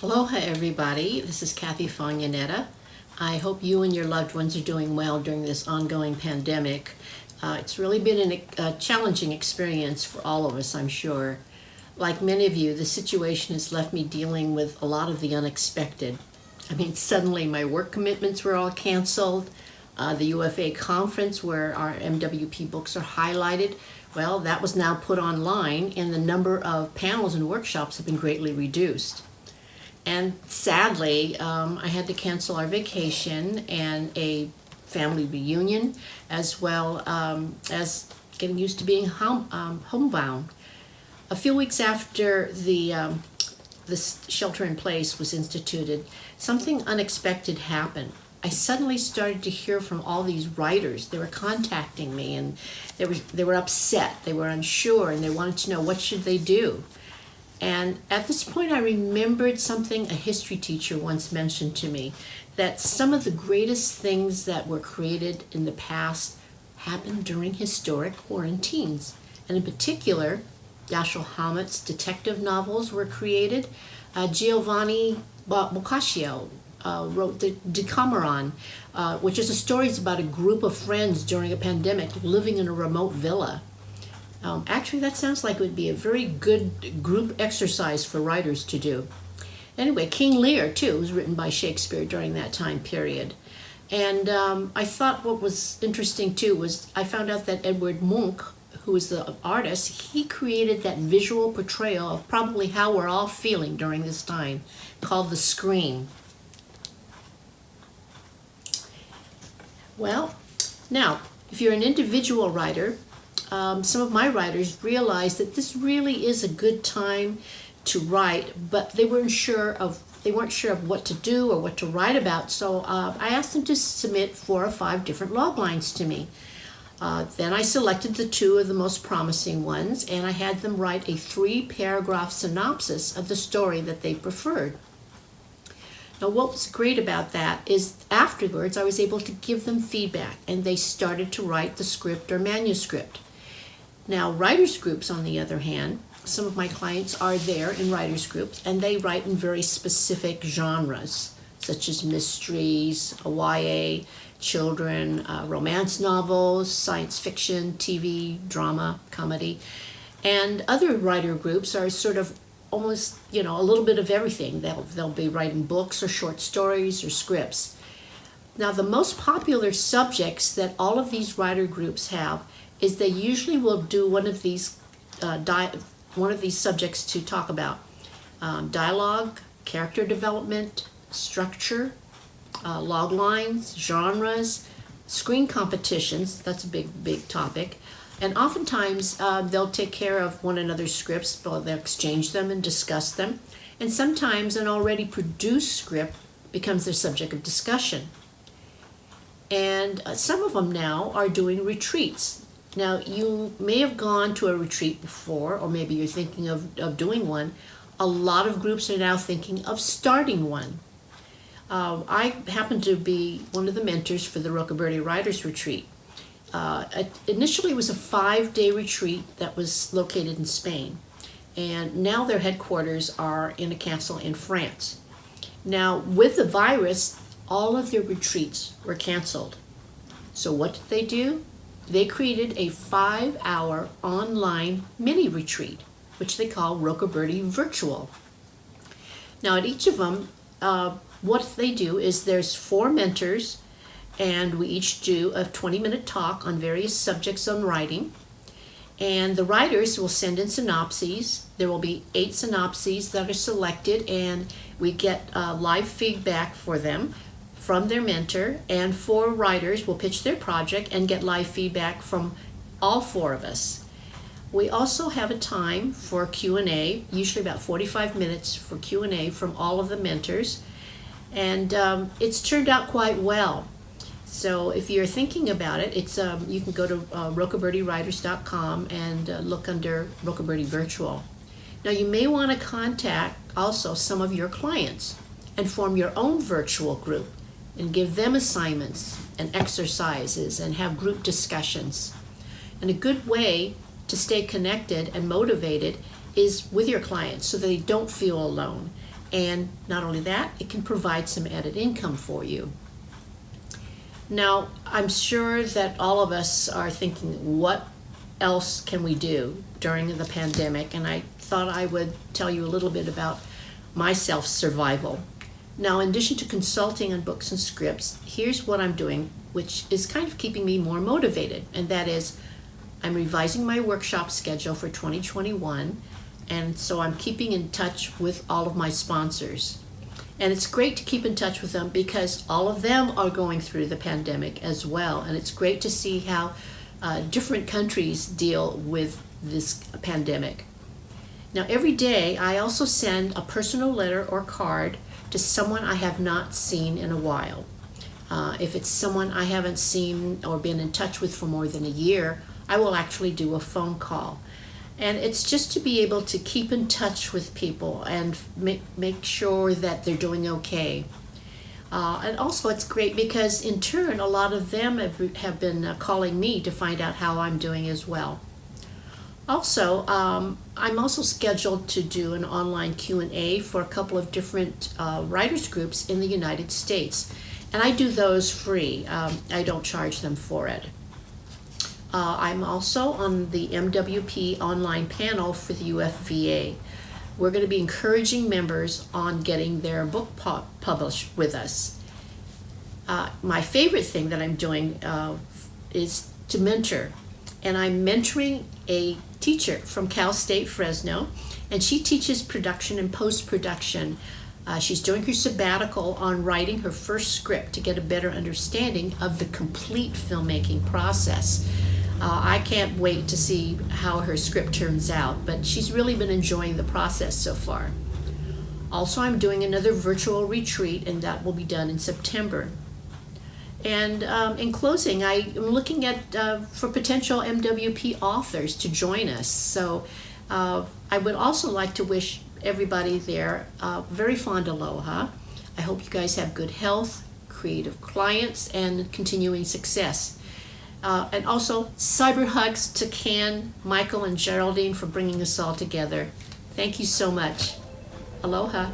Aloha everybody, this is Kathie Fong Yoneda. I hope you and your loved ones are doing well during this ongoing pandemic. It's really been a challenging experience for all of us, I'm sure. Like many of you, the situation has left me dealing with a lot of the unexpected. Suddenly my work commitments were all canceled. The UFA conference where our MWP books are highlighted, well, that was now put online, and the number of panels and workshops have been greatly reduced. And sadly, I had to cancel our vacation and a family reunion, as well as getting used to being homebound. A few weeks after this shelter in place was instituted, something unexpected happened. I suddenly started to hear from all these writers. They were contacting me, and they were upset, they were unsure, and they wanted to know what should they do. And at this point, I remembered something a history teacher once mentioned to me, that some of the greatest things that were created in the past happened during historic quarantines. And in particular, Dashiell Hammett's detective novels were created. Giovanni Boccaccio wrote the Decameron, which is a story about a group of friends during a pandemic living in a remote villa. Actually, that sounds like it would be a very good group exercise for writers to do. Anyway, King Lear, too, was written by Shakespeare during that time period. And I thought what was interesting, too, was I found out that Edward Munch, who was the artist, he created that visual portrayal of probably how we're all feeling during this time, called The Scream. Well, now, if you're an individual writer, some of my writers realized that this really is a good time to write, but they weren't sure of what to do or what to write about. So I asked them to submit 4 or 5 different log lines to me. Then I selected the 2 of the most promising ones, and I had them write a 3-paragraph synopsis of the story that they preferred. Now, what was great about that is afterwards I was able to give them feedback, and they started to write the script or manuscript. Now, writers' groups, on the other hand, some of my clients are there in writers' groups, and they write in very specific genres, such as mysteries, YA, children, romance novels, science fiction, TV, drama, comedy. And other writer groups are sort of almost, a little bit of everything. They'll be writing books or short stories or scripts. Now, the most popular subjects that all of these writer groups have is they usually will do one of these subjects to talk about dialogue, character development, structure, log lines, genres, screen competitions. That's a big topic. And oftentimes they'll take care of one another's scripts, they'll exchange them and discuss them. And sometimes an already produced script becomes their subject of discussion. And some of them now are doing retreats. Now, you may have gone to a retreat before, or maybe you're thinking of doing one. A lot of groups are now thinking of starting one. I happen to be one of the mentors for the Rocaberti Writers Retreat. Initially, it was a 5-day retreat that was located in Spain, and now their headquarters are in a castle in France. Now, with the virus, all of their retreats were canceled. So what did they do? They created a 5-hour online mini retreat, which they call Rocaberti Virtual. Now, at each of them, what they do is there's 4 mentors, and we each do a 20-minute talk on various subjects on writing. And the writers will send in synopses. There will be 8 synopses that are selected, and we get live feedback for them from their mentor, and 4 writers will pitch their project and get live feedback from all 4 of us. We also have a time for Q&A, usually about 45 minutes for Q&A from all of the mentors, and it's turned out quite well. So if you're thinking about it, it's you can go to rocabertiwriters.com and look under Rocaberti Virtual. Now, you may want to contact also some of your clients and form your own virtual group and give them assignments and exercises and have group discussions. And a good way to stay connected and motivated is with your clients so that they don't feel alone. And not only that, it can provide some added income for you. Now, I'm sure that all of us are thinking, what else can we do during the pandemic? And I thought I would tell you a little bit about my self-survival. Now, in addition to consulting on books and scripts, here's what I'm doing, which is kind of keeping me more motivated. And that is, I'm revising my workshop schedule for 2021. And so I'm keeping in touch with all of my sponsors. And it's great to keep in touch with them because all of them are going through the pandemic as well. And it's great to see how different countries deal with this pandemic. Now, every day I also send a personal letter or card to someone I have not seen in a while. If it's someone I haven't seen or been in touch with for more than a year, I will actually do a phone call. And it's just to be able to keep in touch with people and make sure that they're doing okay. And also it's great because in turn, a lot of them have been calling me to find out how I'm doing as well. Also, I'm also scheduled to do an online Q&A for a couple of different writers groups in the United States. And I do those free. I don't charge them for it. I'm also on the MWP online panel for the UFVA. We're going to be encouraging members on getting their book published with us. My favorite thing that I'm doing is to mentor. And I'm mentoring a teacher from Cal State Fresno, and she teaches production and post-production. She's doing her sabbatical on writing her first script to get a better understanding of the complete filmmaking process. I can't wait to see how her script turns out, but she's really been enjoying the process so far. Also, I'm doing another virtual retreat, and that will be done in September. And in closing, I am looking at for potential MWP authors to join us. So I would also like to wish everybody there very fond aloha. I hope you guys have good health, creative clients, and continuing success. And also, cyber hugs to Ken, Michael, and Geraldine for bringing us all together. Thank you so much. Aloha.